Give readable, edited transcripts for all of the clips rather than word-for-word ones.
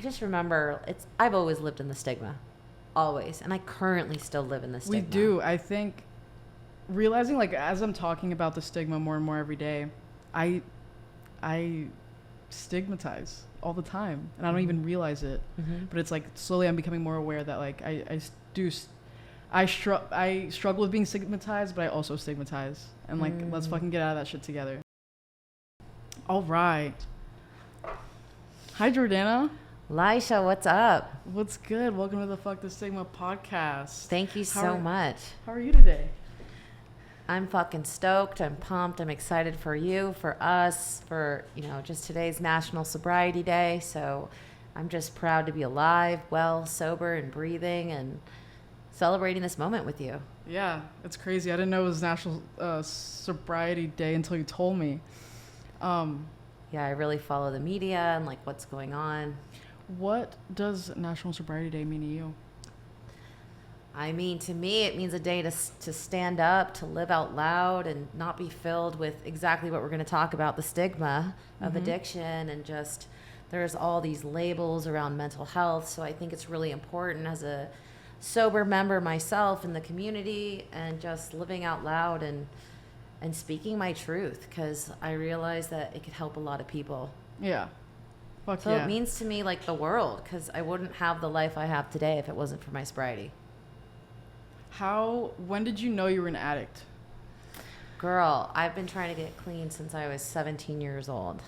I just remember I've always lived in the stigma. Always. And I currently still live in the stigma. We do. I think realizing, like, as I'm talking about the stigma more and more every day, I stigmatize all the time, and I don't even realize it. But it's like slowly I'm becoming more aware that, like, I struggle with being stigmatized, but I also stigmatize. And, like, let's fucking get out of that shit together. All right. Hi, Jordana. Laisha, what's up? What's good? Welcome to the Fuck the Stigma podcast. Thank you so much. How are you today? I'm fucking stoked. I'm pumped. I'm excited for you, for us, for, just today's National Sobriety Day. So I'm just proud to be alive, well, sober, and breathing, and celebrating this moment with you. Yeah, it's crazy. I didn't know it was National Sobriety Day until you told me. Yeah, I really follow the media and, like, what's going on. What does National Sobriety Day mean to you? I mean, to me, it means a day to stand up, to live out loud, and not be filled with exactly what we're going to talk about, the stigma of addiction, and just there's all these labels around mental health. So I think it's really important as a sober member myself in the community, and just living out loud and speaking my truth, because I realize that it could help a lot of people. Yeah. Fuck so yeah. It means to me, like, the world, because I wouldn't have the life I have today if it wasn't for my sobriety. When did you know you were an addict? Girl, I've been trying to get clean since I was 17 years old.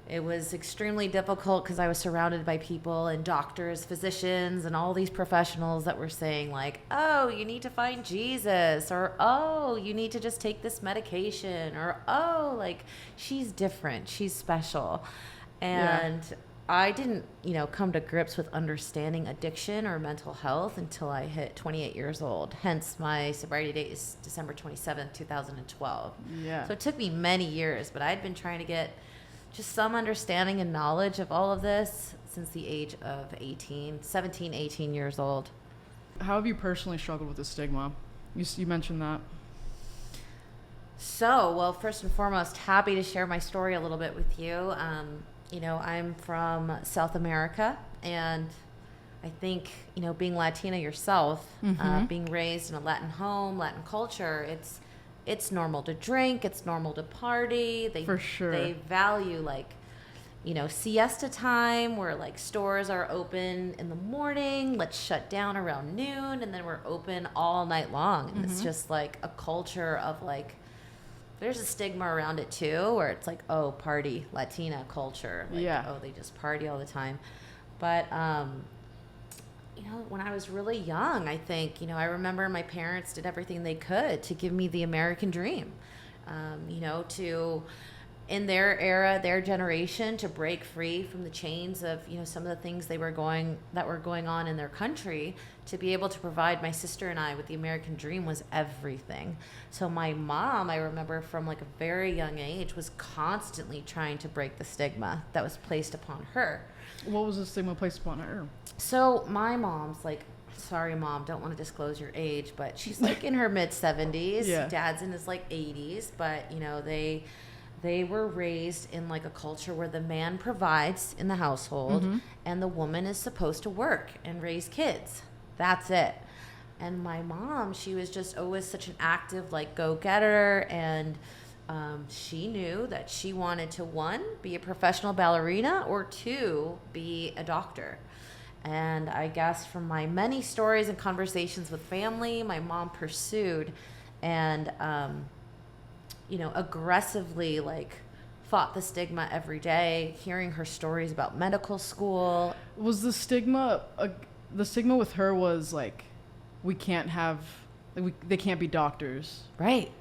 It was extremely difficult because I was surrounded by people and doctors, physicians, and all these professionals that were saying, like, oh, you need to find Jesus, or, oh, you need to just take this medication, or, oh, like, she's different, she's special. And I didn't, come to grips with understanding addiction or mental health until I hit 28 years old. Hence, my sobriety date is December 27th, 2012. Yeah. So it took me many years, but I'd been trying to get just some understanding and knowledge of all of this since the age of 17, 18 years old. How have you personally struggled with the stigma? You mentioned that. So, well, first and foremost, happy to share my story a little bit with you. I'm from South America, and I think, being Latina yourself, being raised in a Latin home, Latin culture, it's normal to drink, it's normal to party. For sure. They value, like, siesta time, where, like, stores are open in the morning, let's shut down around noon, and then we're open all night long. And it's just like a culture of, like, there's a stigma around it too, where it's like, oh, party, Latina culture. Like, oh, they just party all the time. But, when I was really young, I think, I remember my parents did everything they could to give me the American dream, in their era, their generation, to break free from the chains of, some of the things that were going on in their country. To be able to provide my sister and I with the American dream was everything. So my mom, I remember from, like, a very young age, was constantly trying to break the stigma that was placed upon her. What was the stigma placed upon her? So my mom's, like, sorry, Mom, don't want to disclose your age, but she's, like, in her mid-70s. Yeah. Dad's in his, like, 80s, but, they were raised in, like, a culture where the man provides in the household and the woman is supposed to work and raise kids. That's it. And my mom, she was just always such an active, like, go-getter, and she knew that she wanted to, one, be a professional ballerina, or two, be a doctor. And I guess from my many stories and conversations with family, my mom pursued and, aggressively, like, fought the stigma every day, hearing her stories about medical school. Was the stigma with her was, like, we can't have, like, they can't be doctors. Right.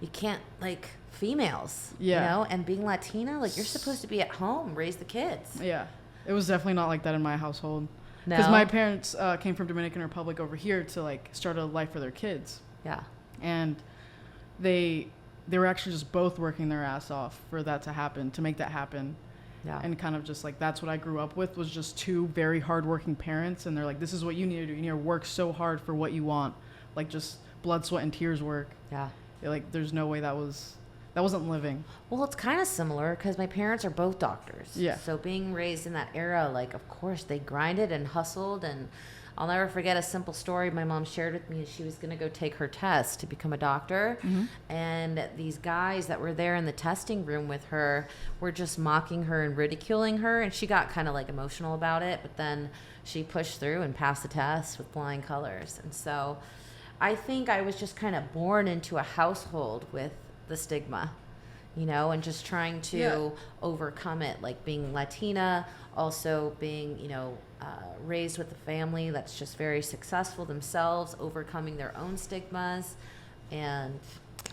You can't, like, females, and being Latina, like, you're supposed to be at home, raise the kids. Yeah. It was definitely not like that in my household. No. Because my parents came from Dominican Republic over here to, like, start a life for their kids. Yeah. And they were actually just both working their ass off for that to happen, to make that happen. Yeah. And kind of just, like, that's what I grew up with, was just two very hardworking parents. And they're like, this is what you need to do. You need to work so hard for what you want. Like, just blood, sweat, and tears work. Yeah. Like, there's no way that That wasn't living. Well, it's kind of similar because my parents are both doctors. Yeah. So being raised in that era, like, of course, they grinded and hustled. And I'll never forget a simple story my mom shared with me. She was going to go take her test to become a doctor. Mm-hmm. And these guys that were there in the testing room with her were just mocking her and ridiculing her. And she got kind of like emotional about it. But then she pushed through and passed the test with flying colors. And so I think I was just kind of born into a household with the stigma, you know, and just trying to overcome it, like being Latina, also being, you know, raised with a family that's just very successful themselves, overcoming their own stigmas. And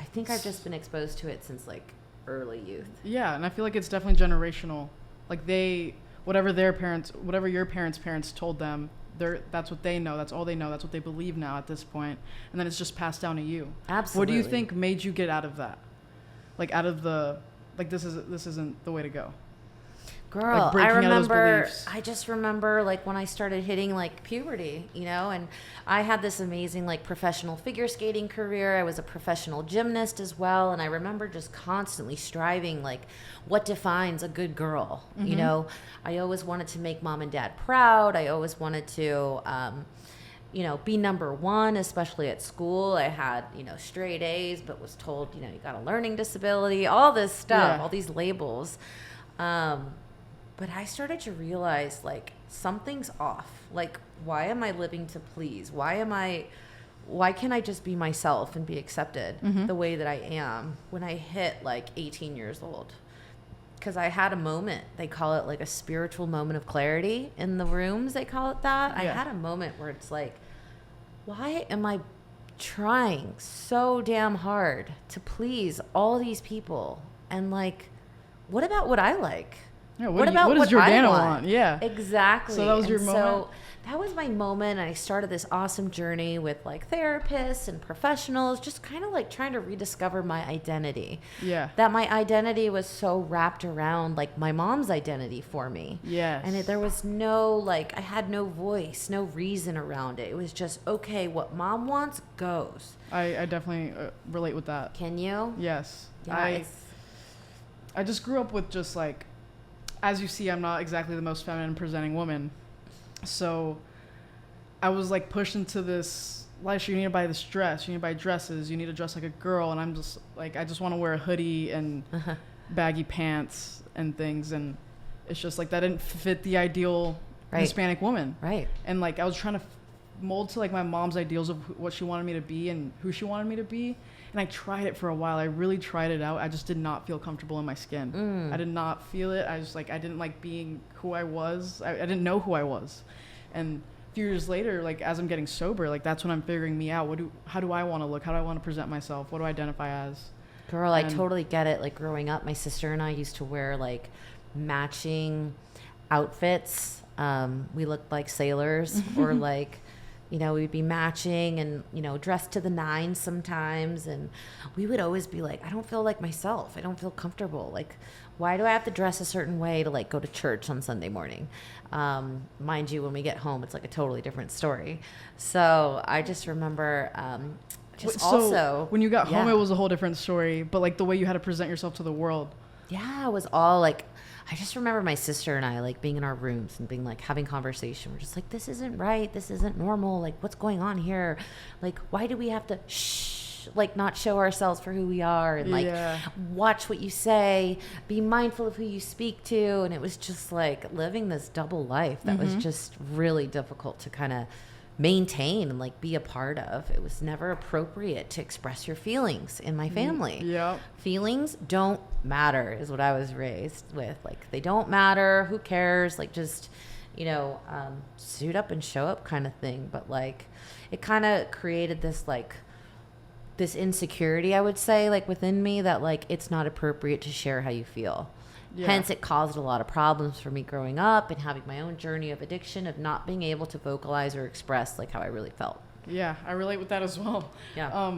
I think I've just been exposed to it since like early youth. Yeah, and I feel like it's definitely generational. Like whatever your parents told them, that's what they know. That's all they know. That's what they believe now at this point. And then it's just passed down to you. Absolutely. What do you think made you get out of that? Like out of the, like this isn't the way to go. Girl, Like I just remember like when I started hitting like puberty, you know, and I had this amazing like professional figure skating career. I was a professional gymnast as well. And I remember just constantly striving like what defines a good girl, Mm-hmm. you know. I always wanted to make mom and dad proud. I always wanted to, you know, be number one, especially at school. I had, you know, straight A's, but was told, you know, you got a learning disability, all this stuff, all these labels. But I started to realize, like, something's off. Like, why am I living to please? Why can't I just be myself and be accepted the way that I am when I hit, like, 18 years old? Because I had a moment. They call it, like, a spiritual moment of clarity. In the rooms, they call it that. I had a moment where it's like, why am I trying so damn hard to please all these people? And, like, what about what I like? Yeah, what does Jordana want? Yeah. Exactly. So that was your moment? So that was my moment. And I started this awesome journey with like therapists and professionals, just kind of like trying to rediscover my identity. Yeah. That my identity was so wrapped around like my mom's identity for me. Yes. And there was no, like, I had no voice, no reason around it. It was just, okay, what mom wants goes. I definitely relate with that. Can you? Yes. Yeah, I just grew up with just like, as you see, I'm not exactly the most feminine presenting woman. So I was like pushed into this, Laisha, you need to buy this dress. You need to buy dresses. You need to dress like a girl. And I'm just like, I just want to wear a hoodie and baggy pants and things. And it's just like, that didn't fit the ideal Hispanic woman. Right. And like, I was trying to mold to like my mom's ideals of what she wanted me to be and who she wanted me to be. And I tried it for a while. I really tried it out. I just did not feel comfortable in my skin. I did not feel it. I just like, I didn't like being who I was. I didn't know who I was. And a few years later, like as I'm getting sober, like that's when I'm figuring me out. How do I want to look? How do I want to present myself? What do I identify as? Girl, I totally get it. Like growing up, my sister and I used to wear like matching outfits. We looked like sailors or like, you know, we'd be matching and, you know, dressed to the nines sometimes. And we would always be like, I don't feel like myself. I don't feel comfortable. Like, why do I have to dress a certain way to like go to church on Sunday morning? Mind you, when we get home, it's like a totally different story. So I just remember so when you got home, it was a whole different story. But like the way you had to present yourself to the world. Yeah, it was all like, I just remember my sister and I like being in our rooms and being like having conversation. We're just like, this isn't right. This isn't normal. Like, what's going on here? Like, why do we have to like not show ourselves for who we are and like watch what you say, be mindful of who you speak to. And it was just like living this double life that was just really difficult to kind of maintain and like be a part of. It was never appropriate to express your feelings in my family. Yeah. Feelings don't matter is what I was raised with. Like they don't matter. Who cares? Like just, you know, suit up and show up kind of thing. But like it kind of created this like this insecurity, I would say, like within me that like it's not appropriate to share how you feel. Yeah. Hence, it caused a lot of problems for me growing up and having my own journey of addiction, of not being able to vocalize or express like how I really felt. Yeah, I relate with that as well. Yeah.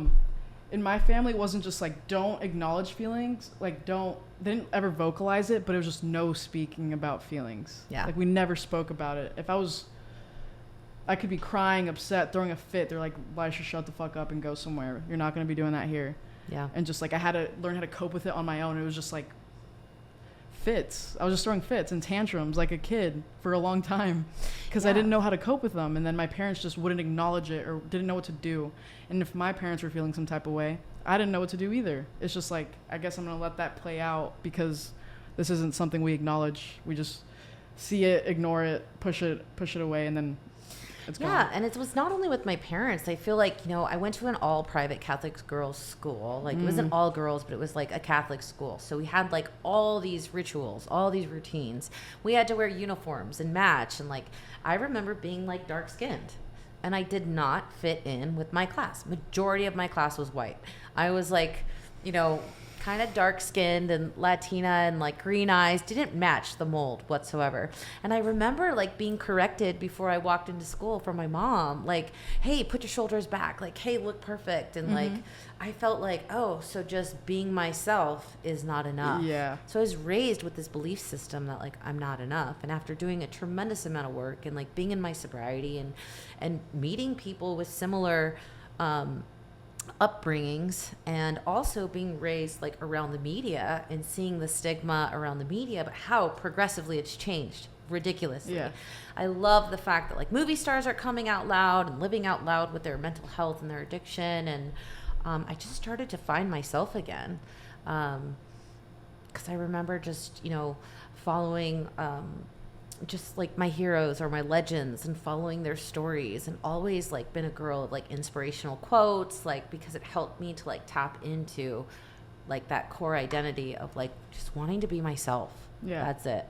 In my family, it wasn't just like don't acknowledge feelings, like they didn't ever vocalize it, but it was just no speaking about feelings. Yeah. Like we never spoke about it. If I could be crying, upset, throwing a fit, they're like, Laisha, shut the fuck up and go somewhere. You're not going to be doing that here. Yeah. And just like I had to learn how to cope with it on my own. It was just like fits. I was just throwing fits and tantrums like a kid for a long time because I didn't know how to cope with them. And then my parents just wouldn't acknowledge it or didn't know what to do. And if my parents were feeling some type of way, I didn't know what to do either. It's just like, I guess I'm going to let that play out because this isn't something we acknowledge. We just see it, ignore it, push it away, and then it's gone. Yeah, and it was not only with my parents. I feel like, I went to an all private Catholic girls school. Like, it wasn't all girls, but it was like a Catholic school. So we had like all these rituals, all these routines. We had to wear uniforms and match. And like, I remember being like dark skinned. And I did not fit in with my class. Majority of my class was white. I was like, kind of dark skinned and Latina and like green eyes, didn't match the mold whatsoever. And I remember like being corrected before I walked into school from my mom, like, hey, put your shoulders back, like, hey, look perfect. And like, I felt like, oh, so just being myself is not enough. Yeah. So I was raised with this belief system that like I'm not enough. And after doing a tremendous amount of work and like being in my sobriety and meeting people with similar upbringings, and also being raised like around the media and seeing the stigma around the media, but how progressively it's changed ridiculously. Yeah. I love the fact that like movie stars are coming out loud and living out loud with their mental health and their addiction, and I just started to find myself again, because I remember just following just like my heroes or my legends and following their stories, and always like been a girl of like inspirational quotes, like, because it helped me to like tap into like that core identity of like just wanting to be myself. Yeah. That's it.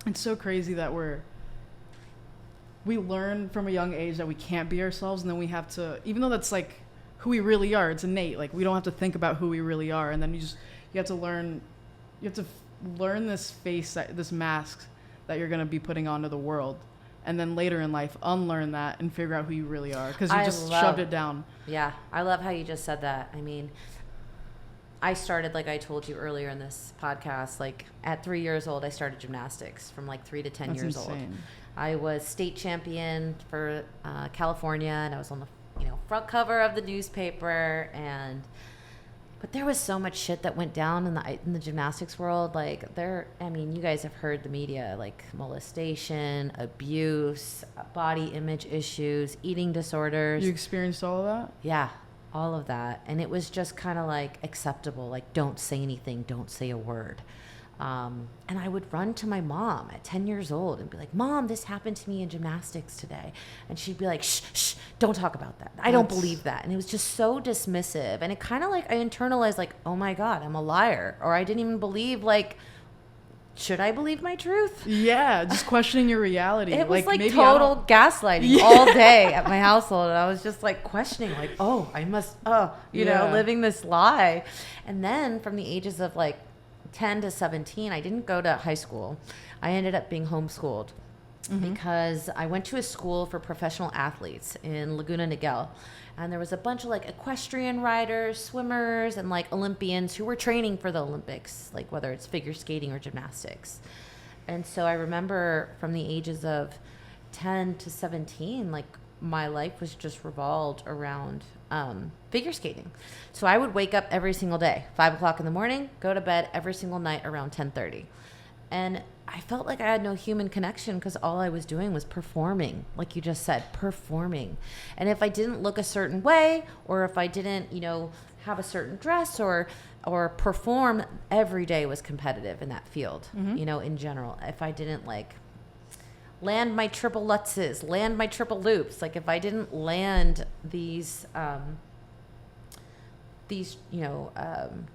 It's so crazy that we learn from a young age that we can't be ourselves, and then we have to, even though that's like who we really are, it's innate, like we don't have to think about who we really are, and then you have to learn this face, this mask that you're going to be putting onto the world, and then later in life unlearn that and figure out who you really are, because you just shoved it down. Yeah, I love how you just said that. I mean, I started, like I told you earlier in this podcast, like at 3 years old I started gymnastics from like 3 to 10 That's years insane. old. I was state champion for California, and I was on the front cover of the newspaper, but there was so much shit that went down in the gymnastics world. Like you guys have heard the media, like molestation, abuse, body image issues, eating disorders. You experienced all of that? Yeah, all of that. And it was just kind of like acceptable. Like, don't say anything, don't say a word. And I would run to my mom at 10 years old and be like, Mom, this happened to me in gymnastics today. And she'd be like, shh, don't talk about that. I don't believe that. And it was just so dismissive. And it kind of like, I internalized like, oh my God, I'm a liar. Or I didn't even believe, like, should I believe my truth? Yeah, just questioning your reality. It was like total gaslighting all day at my household. And I was just like questioning, like, oh, I must, living this lie. And then from the ages of like 10 to 17, I didn't go to high school. I ended up being homeschooled because I went to a school for professional athletes in Laguna Niguel. And there was a bunch of like equestrian riders, swimmers, and like Olympians who were training for the Olympics, like whether it's figure skating or gymnastics. And so I remember from the ages of 10 to 17, like my life was just revolved around figure skating. So I would wake up every single day, 5 o'clock in the morning, go to bed every single night around 10:30. And I felt like I had no human connection because all I was doing was performing, like you just said, performing. And if I didn't look a certain way, or if I didn't, have a certain dress or perform, every day was competitive in that field, in general. If I didn't like land my triple lutzes, land my triple loops, like if I didn't land these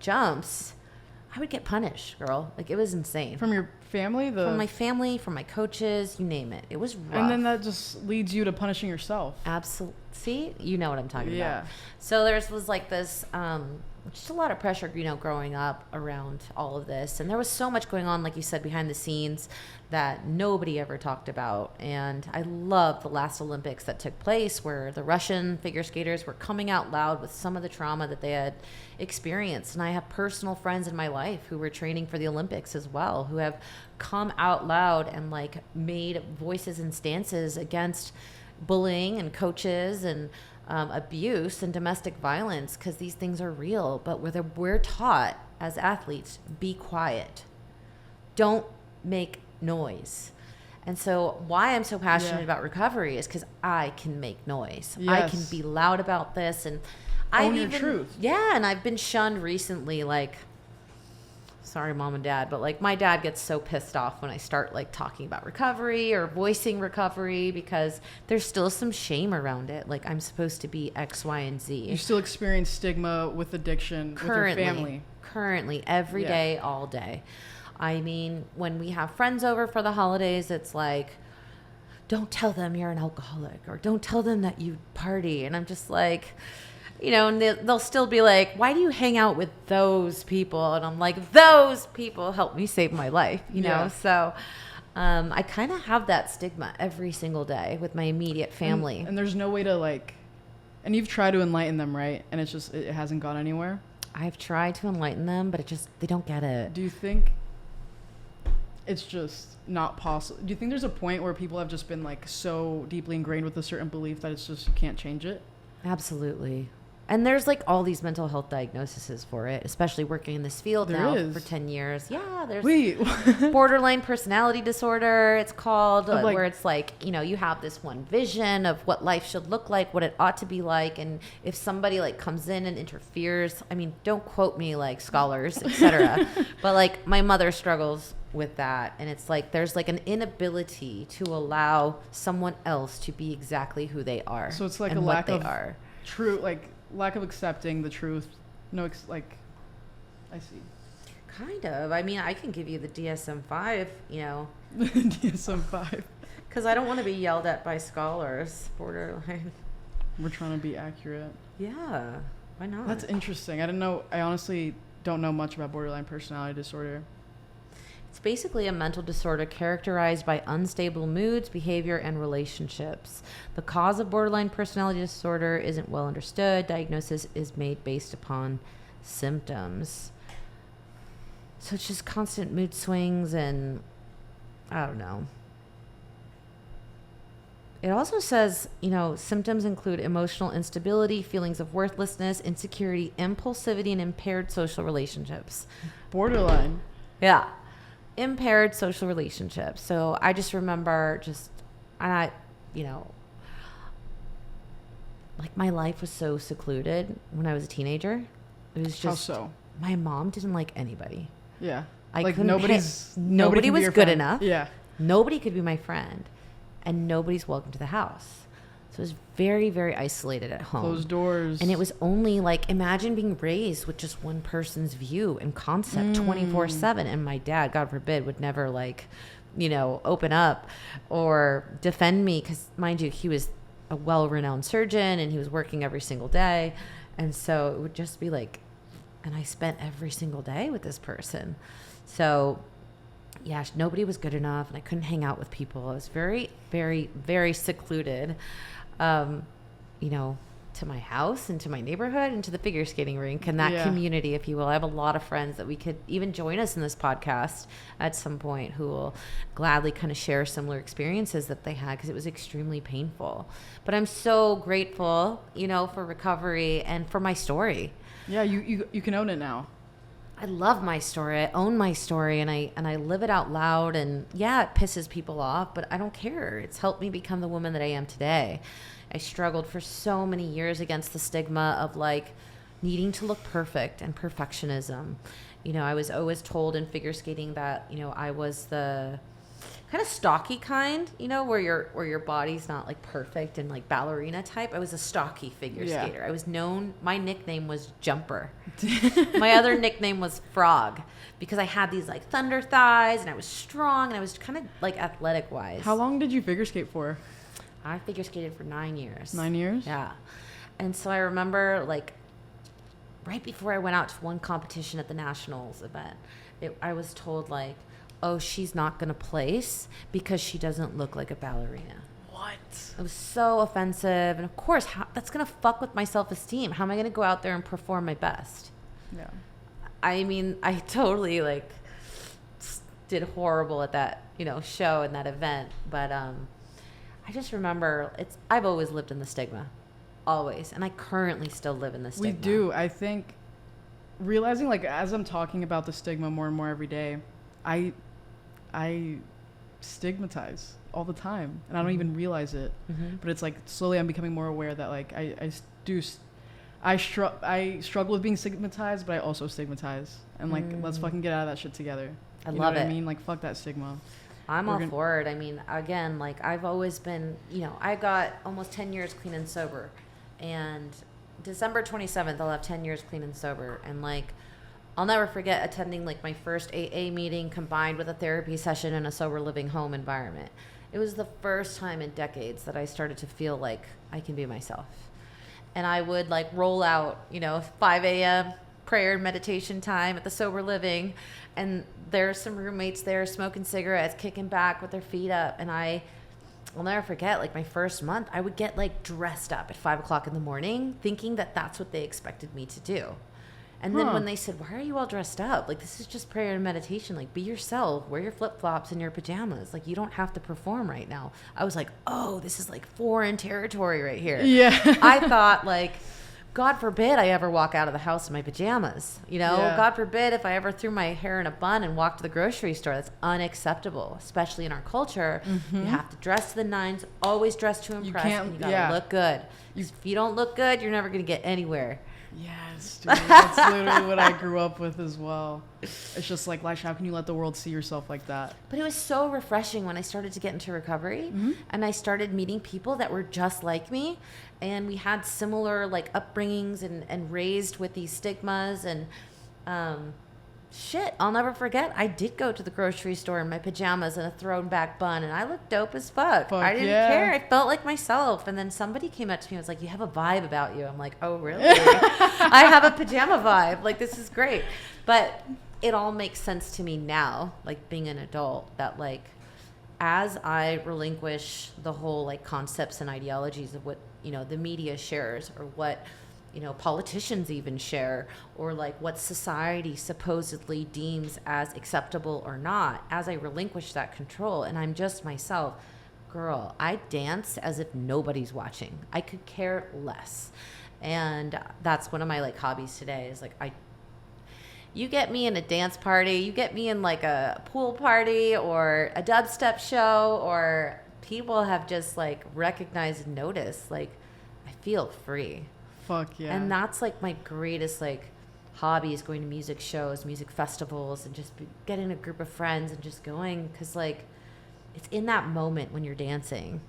jumps, I would get punished, girl. Like, it was insane. From your family? From my family, from my coaches, you name it. It was rough. And then that just leads you to punishing yourself. Absolutely. See? You know what I'm talking Yeah. about. So was like this, just a lot of pressure, growing up around all of this. And there was so much going on, like you said, behind the scenes that nobody ever talked about. And I love the last Olympics that took place, where the Russian figure skaters were coming out loud with some of the trauma that they had experienced. And I have personal friends in my life who were training for the Olympics as well, who have come out loud and like made voices and stances against bullying and coaches and abuse and domestic violence, because these things are real. But we're taught as athletes, be quiet, don't make noise. And so why I'm so passionate about recovery is because I can make noise. Yes. I can be loud about this, and own your truth. Yeah, and I've been shunned recently, like, sorry, mom and dad, but like my dad gets so pissed off when I start like talking about recovery or voicing recovery, because there's still some shame around it. Like, I'm supposed to be X, Y, and Z. You still experience stigma with addiction with your family. Currently, every day, all day. I mean, when we have friends over for the holidays, it's like, don't tell them you're an alcoholic, or don't tell them that you party. And I'm just like, you know, and they'll still be like, why do you hang out with those people? And I'm like, those people helped me save my life, you know? So I kind of have that stigma every single day with my immediate family. And there's no way to like, and you've tried to enlighten them, right? And it's just, it hasn't gone anywhere. I've tried to enlighten them, but they don't get it. Do you think it's just not possible? Do you think there's a point where people have just been like so deeply ingrained with a certain belief that it's just, you can't change it? Absolutely. And there's like all these mental health diagnoses for it, especially working in this field for 10 years. Yeah, there's borderline personality disorder, it's called, where it's like, you know, you have this one vision of what life should look like, what it ought to be like. And if somebody like comes in and interferes, I mean, don't quote me like scholars, etc. But like my mother struggles with that. And it's like, there's like an inability to allow someone else to be exactly who they are. So it's like a lack of true, like, lack of accepting the truth. I see. Kind of. I mean, I can give you the DSM-5, you know. DSM-5. Because I don't want to be yelled at by scholars. Borderline. We're trying to be accurate. Yeah. Why not? That's interesting. I honestly don't know much about borderline personality disorder. It's basically a mental disorder characterized by unstable moods, behavior, and relationships. The cause of borderline personality disorder isn't well understood. Diagnosis is made based upon symptoms. So it's just constant mood swings and I don't know. It also says, you know, symptoms include emotional instability, feelings of worthlessness, insecurity, impulsivity, and impaired social relationships. Borderline. Yeah. Impaired social relationships. So I just remember you know, like my life was so secluded when I was a teenager. It was just, how so? My mom didn't like anybody. Yeah. Nobody was good enough. Yeah. Nobody could be my friend, and nobody's welcome to the house. So it was very, very isolated at home. Closed doors. And it was only like, imagine being raised with just one person's view and concept 24/7. And my dad, God forbid, would never like, you know, open up or defend me. Because mind you, he was a well-renowned surgeon and he was working every single day. And so it would just be like, and I spent every single day with this person. So yeah, nobody was good enough and I couldn't hang out with people. I was very, very, very secluded. You know, to my house and to my neighborhood and to the figure skating rink and that community, if you will. I have a lot of friends that we could even join us in this podcast at some point who will gladly kind of share similar experiences that they had, because it was extremely painful. But I'm so grateful, you know, for recovery and for my story. Yeah, you can own it now. I love my story. I own my story, and I live it out loud. And yeah, it pisses people off, but I don't care. It's helped me become the woman that I am today. I struggled for so many years against the stigma of like needing to look perfect and perfectionism. You know, I was always told in figure skating that, you know, I was the kind of stocky kind, you know, where your body's not like perfect and like ballerina type. I was a stocky figure skater. I was known, my nickname was Jumper. My other nickname was Frog, because I had these like thunder thighs and I was strong and I was kind of like athletic wise. How long did you figure skate for? I figure skated for 9 years. 9 years? Yeah. And so I remember like right before I went out to one competition at the Nationals event, I was told like, oh, she's not going to place because she doesn't look like a ballerina. What? It was so offensive. And of course, that's going to fuck with my self-esteem. How am I going to go out there and perform my best? Yeah. I mean, I totally like did horrible at that, you know, show and that event. But I just remember I've always lived in the stigma. Always. And I currently still live in the stigma. We do. I think realizing, like, as I'm talking about the stigma more and more every day, I stigmatize all the time, and I don't even realize it. But it's like slowly I'm becoming more aware that, like, I struggle with being stigmatized, but I also stigmatize. And, like, let's fucking get out of that shit together. I you love know what it. I mean? Like, fuck that stigma. I'm all for it. I mean, again, like, I've always been, I got almost 10 years clean and sober. And December 27th, I'll have 10 years clean and sober. And, like, I'll never forget attending, like, my first AA meeting combined with a therapy session in a sober living home environment. It was the first time in decades that I started to feel like I can be myself. And I would, like, roll out, 5 a.m. prayer and meditation time at the sober living. And there's some roommates there smoking cigarettes, kicking back with their feet up. And I'll never forget, like, my first month, I would get, like, dressed up at 5 o'clock in the morning thinking that that's what they expected me to do. And then when they said, why are you all dressed up? Like, this is just prayer and meditation. Like, be yourself. Wear your flip-flops and your pajamas. Like, you don't have to perform right now. I was like, oh, this is, like, foreign territory right here. Yeah. I thought, like, God forbid I ever walk out of the house in my pajamas. Yeah. God forbid if I ever threw my hair in a bun and walked to the grocery store. That's unacceptable, especially in our culture. You have to dress to the nines, always dress to impress, and you gotta look good. If you don't look good, you're never gonna get anywhere. Yes, dude. That's literally what I grew up with as well. It's just like, Laisha, how can you let the world see yourself like that? But it was so refreshing when I started to get into recovery and I started meeting people that were just like me. And we had similar, like, upbringings and raised with these stigmas. And shit, I'll never forget. I did go to the grocery store in my pajamas and a thrown back bun, and I looked dope as fuck. I didn't care. I felt like myself. And then somebody came up to me and was like, you have a vibe about you. I'm like, oh, really? I have a pajama vibe. Like, this is great. But it all makes sense to me now, like, being an adult, that, like, as I relinquish the whole, like, concepts and ideologies of what, the media shares, or what, politicians even share, or, like, what society supposedly deems as acceptable or not, as I relinquish that control and I'm just myself, girl, I dance as if nobody's watching. I could care less. And that's one of my, like, hobbies today is, like, you get me in a dance party, you get me in, like, a pool party or a dubstep show, or people have just, like, recognized and noticed, like, I feel free. Fuck yeah. And that's, like, my greatest, like, hobby is going to music shows, music festivals, and just getting a group of friends and just going, because, like, it's in that moment when you're dancing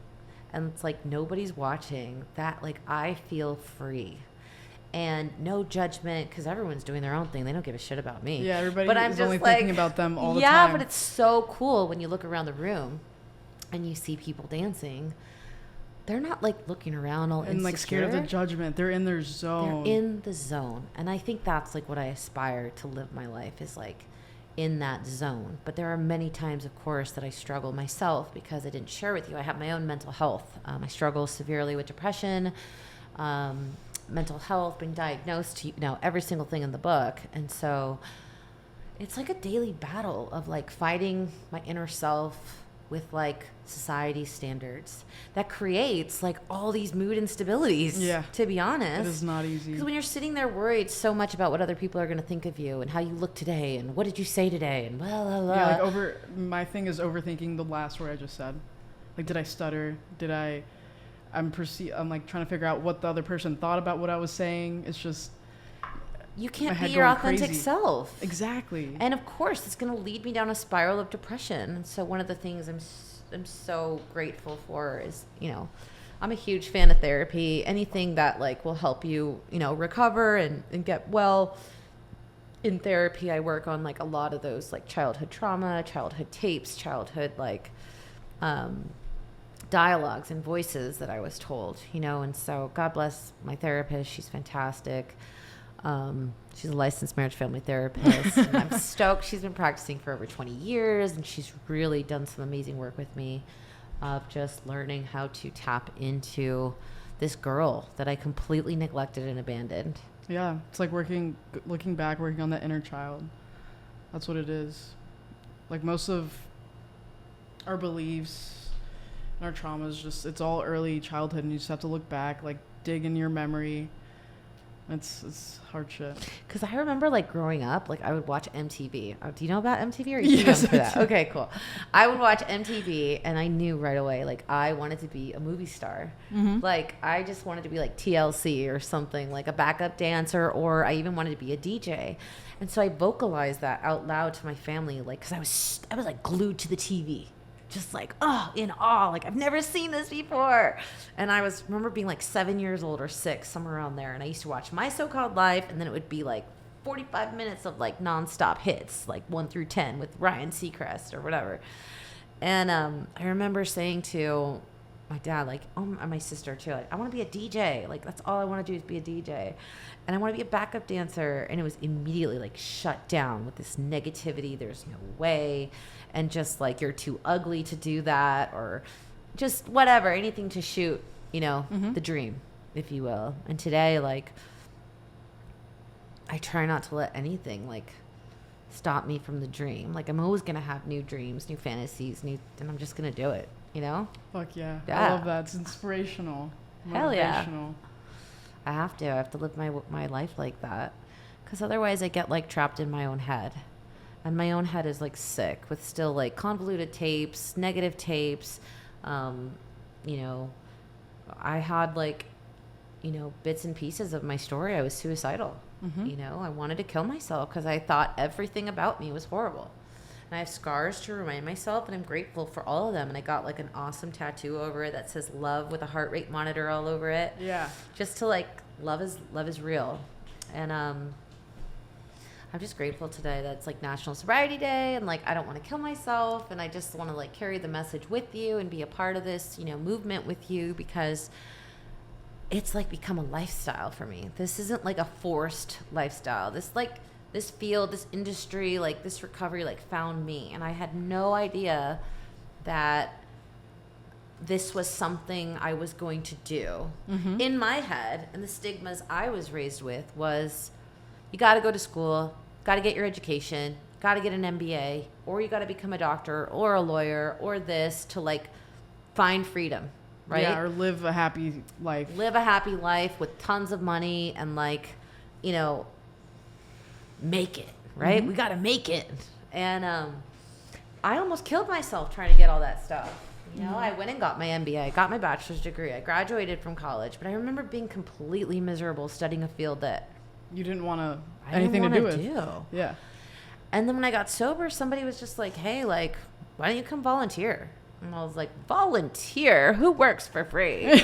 and it's like nobody's watching that, like, I feel free. And no judgment, because everyone's doing their own thing. They don't give a shit about me. Yeah, everybody but I'm is just, only like, thinking about them all the yeah, time. but it's so cool when you look around the room and you see people dancing. They're not, like, looking around all and, insecure. like, scared of the judgment. They're in their zone. They're in the zone. And I think that's, like, what I aspire to live my life is, like, in that zone. But there are many times, of course, that I struggle myself because I didn't share with you. I have my own mental health. I struggle severely with depression, mental health, being diagnosed, every single thing in the book. And so it's like a daily battle of, like, fighting my inner self with, like, society standards that creates, like, all these mood instabilities. Yeah, to be honest, it is not easy, because when you're sitting there worried so much about what other people are going to think of you and how you look today and what did you say today and blah blah blah. Yeah, like, my thing is overthinking the last word I just said. Like, did I stutter? I'm like trying to figure out what the other person thought about what I was saying. It's just, you can't be your authentic self. Exactly. And of course, it's going to lead me down a spiral of depression. And so one of the things I'm so grateful for is, I'm a huge fan of therapy. Anything that, like, will help you, recover and get well. In therapy, I work on, like, a lot of those, like, childhood trauma, childhood tapes, childhood, like, dialogues and voices that I was told, and so God bless my therapist. She's fantastic. She's a licensed marriage family therapist. And I'm stoked. She's been practicing for over 20 years, and she's really done some amazing work with me of just learning how to tap into this girl that I completely neglected and abandoned. Yeah, it's like looking back, working on that inner child. That's what it is. Like, most of our beliefs And our trauma is just, it's all early childhood, and you just have to look back, like dig in your memory. It's hard shit. Because I remember like growing up, like I would watch MTV. Do you know about MTV? Or are you too young for that? Okay, cool. I would watch MTV and I knew right away, like I wanted to be a movie star. Mm-hmm. Like I just wanted to be like TLC or something, like a backup dancer, or I even wanted to be a DJ. And so I vocalized that out loud to my family, like, because I was like glued to the TV. Just like, oh, in awe, like I've never seen this before. And I remember being like 7 years old or 6, somewhere around there. And I used to watch My So-Called Life, and then it would be like 45 minutes of like nonstop hits, like 1 through 10 with Ryan Seacrest or whatever. And I remember saying to my dad, like, oh, and my sister too, like, I want to be a DJ. Like, that's all I want to do is be a DJ. And I want to be a backup dancer. And it was immediately like shut down with this negativity. There's no way. And just like, you're too ugly to do that, or just whatever, anything to shoot, you know, the dream, if you will. And today, like, I try not to let anything like stop me from the dream. Like, I'm always going to have new dreams, new fantasies, and I'm just going to do it, you know? Fuck yeah. I love that. It's inspirational. Hell yeah. I have to live my life like that. Because otherwise I get like trapped in my own head. And my own head is like sick with still like convoluted tapes, negative tapes. You know, I had like, you know, bits and pieces of my story. I was suicidal. You know, I wanted to kill myself because I thought everything about me was horrible. And I have scars to remind myself, and I'm grateful for all of them. And I got like an awesome tattoo over it that says love with a heart rate monitor all over it. Yeah. Just to like, love is real. And I'm just grateful today that it's like National Sobriety Day, and like I don't want to kill myself, and I just want to like carry the message with you and be a part of this, you know, movement with you, because it's like become a lifestyle for me. This isn't like a forced lifestyle. This field, this industry, like this recovery, like found me, and I had no idea that this was something I was going to do. In my head, and the stigmas I was raised with was, you got to go to school, got to get your education, got to get an MBA, or you got to become a doctor or a lawyer or this to like find freedom, right? Yeah, or live a happy life. Live a happy life with tons of money and like, you know, make it, right? We got to make it. And I almost killed myself trying to get all that stuff. You know, I went and got my MBA, got my bachelor's degree. I graduated from college, but I remember being completely miserable studying a field that you didn't want anything to do with. Yeah. And then when I got sober, somebody was just like, hey, like, why don't you come volunteer? And I was like, volunteer? Who works for free?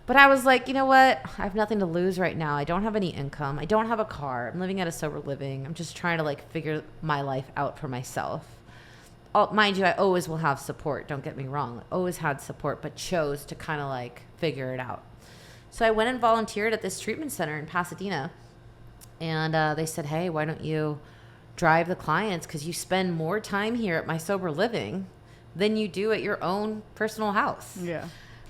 But I was like, you know what? I have nothing to lose right now. I don't have any income. I don't have a car. I'm living at a sober living. I'm just trying to like figure my life out for myself. Mind you, I always will have support. Don't get me wrong. I always had support, but chose to kind of like figure it out. So I went and volunteered at this treatment center in Pasadena. And they said, hey, why don't you drive the clients? Because you spend more time here at my sober living than you do at your own personal house. Yeah.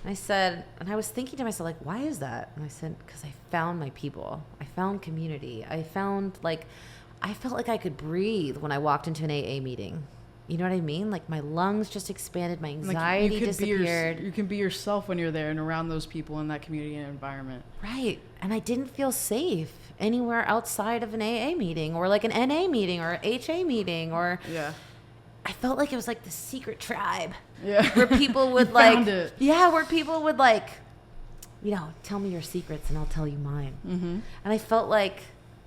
And I said, and I was thinking to myself, like, why is that? And I said, because I found my people. I found community. I felt like I could breathe when I walked into an AA meeting. You know what I mean? Like my lungs just expanded, my anxiety disappeared. You can be yourself when you're there and around those people in that community and environment. Right. And I didn't feel safe anywhere outside of an AA meeting or like an NA meeting or an HA meeting or... Yeah. I felt like it was like the secret tribe. Yeah. Where people would like... Yeah, where people would like, you know, tell me your secrets and I'll tell you mine. And I felt like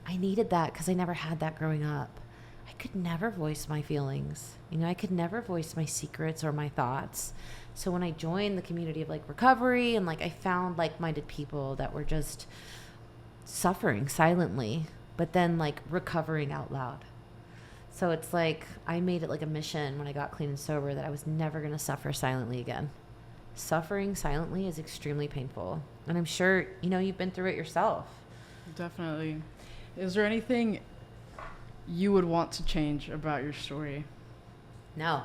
I needed that because I never had that growing up. I could never voice my feelings. You know, I could never voice my secrets or my thoughts. So when I joined the community of like recovery and like I found like-minded people that were just suffering silently, but then like recovering out loud. So it's like I made it like a mission when I got clean and sober that I was never going to suffer silently again. Suffering silently is extremely painful. And I'm sure, you know, you've been through it yourself. Definitely. Is there anything you would want to change about your story? No.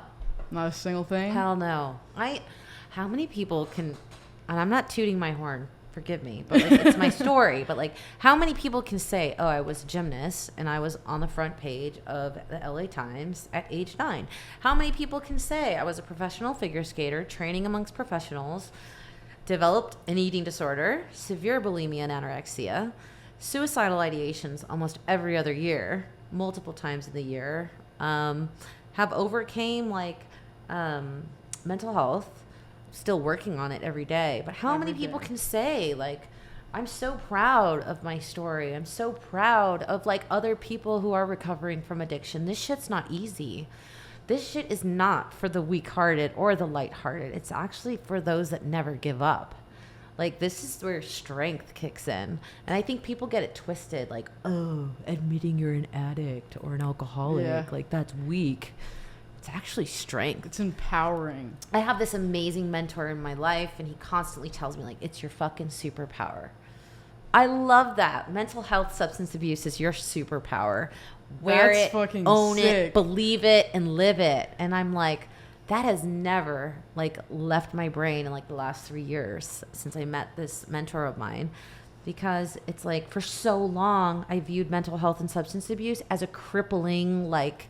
Not a single thing? Hell no. How many people can, and I'm not tooting my horn, forgive me, but like it's my story. But like, how many people can say, oh, I was a gymnast and I was on the front page of the LA Times at age 9? How many people can say I was a professional figure skater training amongst professionals, developed an eating disorder, severe bulimia and anorexia, suicidal ideations almost every other year, multiple times in the year, have overcame like mental health, still working on it every day. But how many people can say like, I'm so proud of my story, I'm so proud of like other people who are recovering from addiction? This shit's not easy. This shit is not for the weak-hearted or the light-hearted. It's actually for those that never give up. Like, this is where strength kicks in. And I think people get it twisted, like, oh, admitting you're an addict or an alcoholic, like that's weak. It's actually strength. It's empowering. I have this amazing mentor in my life, and he constantly tells me, like, it's your fucking superpower. I love that. Mental health, substance abuse is your superpower. Wear That's it, fucking own sick. it, believe it, and live it. And I'm like, that has never, like, left my brain in, like, the last 3 years since I met this mentor of mine. Because it's like, for so long, I viewed mental health and substance abuse as a crippling, like,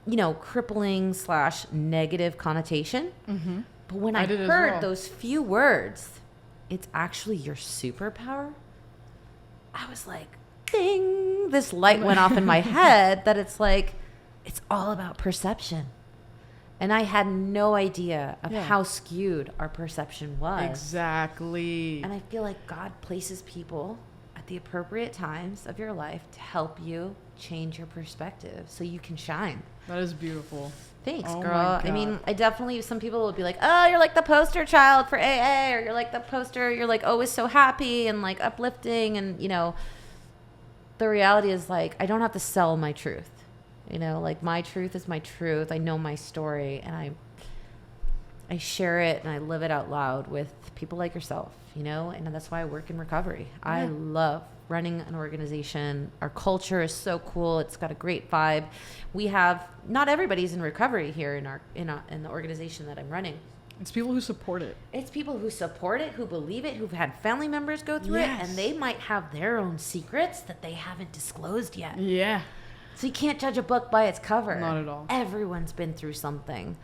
you know, crippling / negative connotation. Mm-hmm. But when I heard those few words, it's actually your superpower, I was like, ding, this light went off in my head that it's like, it's all about perception. And I had no idea of how skewed our perception was. Exactly. And I feel like God places people at the appropriate times of your life to help you change your perspective so you can shine. That is beautiful. Thanks, girl. I mean, I definitely, some people will be like, oh, you're like the poster child for AA, or you're like the poster, you're like always so happy and like uplifting. And, you know, the reality is like, I don't have to sell my truth. You know, like my truth is my truth. I know my story, and I share it and I live it out loud with people like yourself, you know, and that's why I work in recovery. Yeah. I love running an organization. Our culture is so cool. It's got a great vibe. We have, not everybody's in recovery here in the organization that I'm running. It's people who support it. It's people who support it, who believe it, who've had family members go through it, and they might have their own secrets that they haven't disclosed yet. Yeah. So you can't judge a book by its cover. Not at all. Everyone's been through something.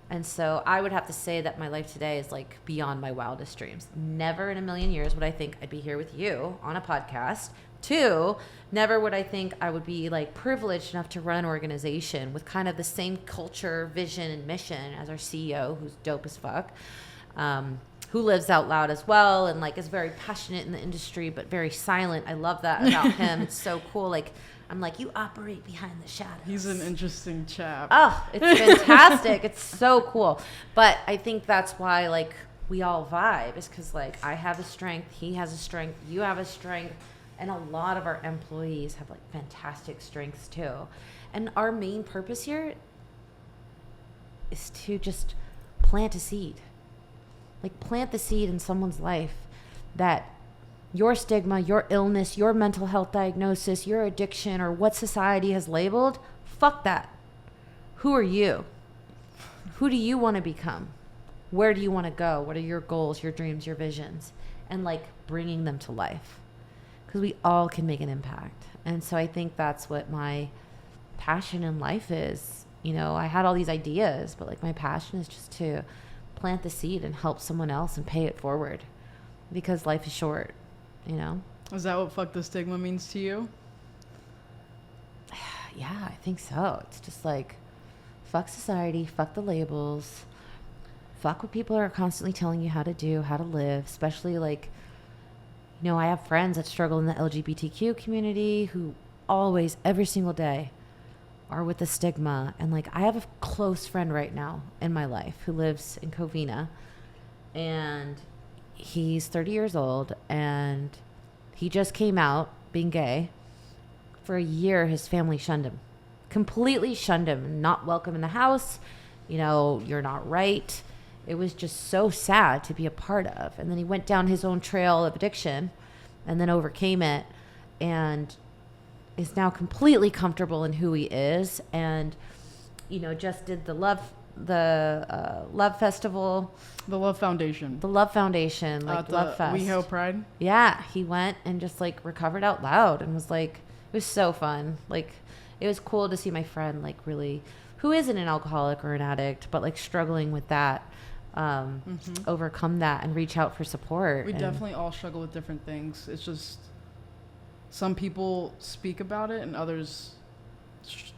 And so I would have to say that my life today is like beyond my wildest dreams. Never in a million years would I think I'd be here with you on a podcast. 2, never would I think I would be like privileged enough to run an organization with kind of the same culture, vision, and mission as our CEO, who's dope as fuck, who lives out loud as well and like is very passionate in the industry but very silent. I love that about him. It's so cool. Like, I'm like, you operate behind the shadows. He's an interesting chap. Oh, it's fantastic. It's so cool. But I think that's why, like, we all vibe, is because, like, I have a strength, he has a strength, you have a strength, and a lot of our employees have, like, fantastic strengths, too. And our main purpose here is to just plant a seed. Like, plant the seed in someone's life that your stigma, your illness, your mental health diagnosis, your addiction, or what society has labeled, fuck that. Who are you? Who do you want to become? Where do you want to go? What are your goals, your dreams, your visions? And like bringing them to life. Because we all can make an impact. And so I think that's what my passion in life is. You know, I had all these ideas, but like my passion is just to plant the seed and help someone else and pay it forward. Because life is short. You know? Is that what fuck the stigma means to you? Yeah, I think so. It's just like, fuck society, fuck the labels, fuck what people are constantly telling you how to do, how to live, especially like, you know, I have friends that struggle in the LGBTQ community who always, every single day, are with the stigma. And like, I have a close friend right now in my life who lives in Covina, and he's 30 years old, and he just came out being gay. For a year, his family shunned him. Completely shunned him. Not welcome in the house. You know, you're not right. It was just so sad to be a part of. And then he went down his own trail of addiction and then overcame it and is now completely comfortable in who he is. And, you know, just did the love Love Festival, The Love Foundation. the Love Foundation, like Love Fest. WeHo Pride. Yeah, he went and just like recovered out loud and was like, it was so fun. Like, it was cool to see my friend like really, who isn't an alcoholic or an addict, but like struggling with that, overcome that and reach out for support. We definitely all struggle with different things. It's just some people speak about it and others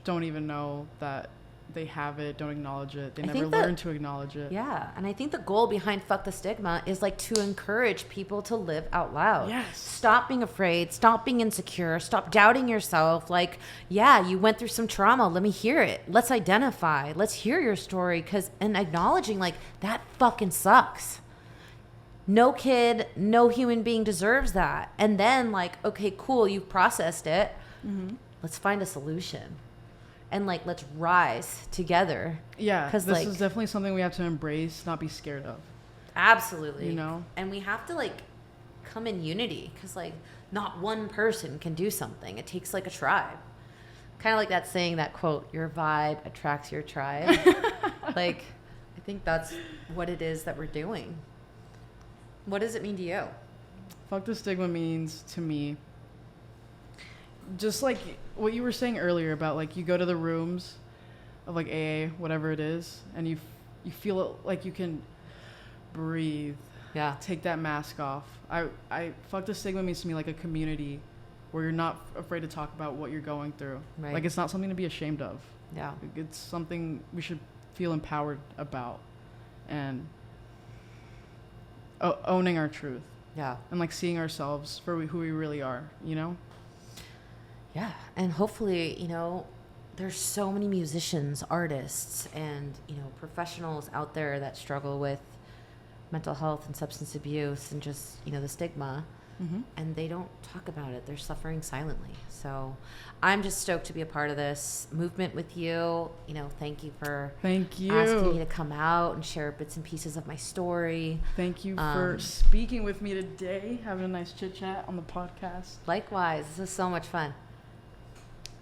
don't even know that they have it, don't acknowledge it. They never learn to acknowledge it. Yeah, and I think the goal behind Fuck the Stigma is like to encourage people to live out loud. Yes. Stop being afraid, stop being insecure, stop doubting yourself. Like, yeah, you went through some trauma. Let me hear it. Let's identify. Let's hear your story, and acknowledging like that fucking sucks. No kid, no human being deserves that. And then like, okay, cool, you've processed it. Let's find a solution. And like, let's rise together. Yeah, because this is definitely something we have to embrace, not be scared of. Absolutely. You know? And we have to like come in unity, because like not one person can do something. It takes like a tribe. Kind of like that saying, that quote, your vibe attracts your tribe. Like, I think that's what it is that we're doing. What does it mean to you? Fuck the Stigma means to me, just like what you were saying earlier about like you go to the rooms of like AA, whatever it is, and you feel it, like you can breathe. Yeah. Take that mask off. I Fuck the Stigma means to me like a community where you're not afraid to talk about what you're going through. Right. Like, it's not something to be ashamed of. Yeah. It's something we should feel empowered about, and owning our truth. Yeah. And like seeing ourselves for who we really are, you know? Yeah. And hopefully, you know, there's so many musicians, artists, and, you know, professionals out there that struggle with mental health and substance abuse and just, you know, the stigma. And they don't talk about it. They're suffering silently. So I'm just stoked to be a part of this movement with you. You know, thank you for asking me to come out and share bits and pieces of my story. Thank you for speaking with me today, having a nice chit chat on the podcast. Likewise. This is so much fun.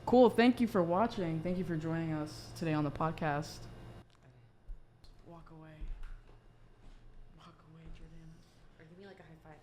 Cool. Thank you for watching. Thank you for joining us today on the podcast. Walk away. Walk away, Jordana. Or give me like a high five.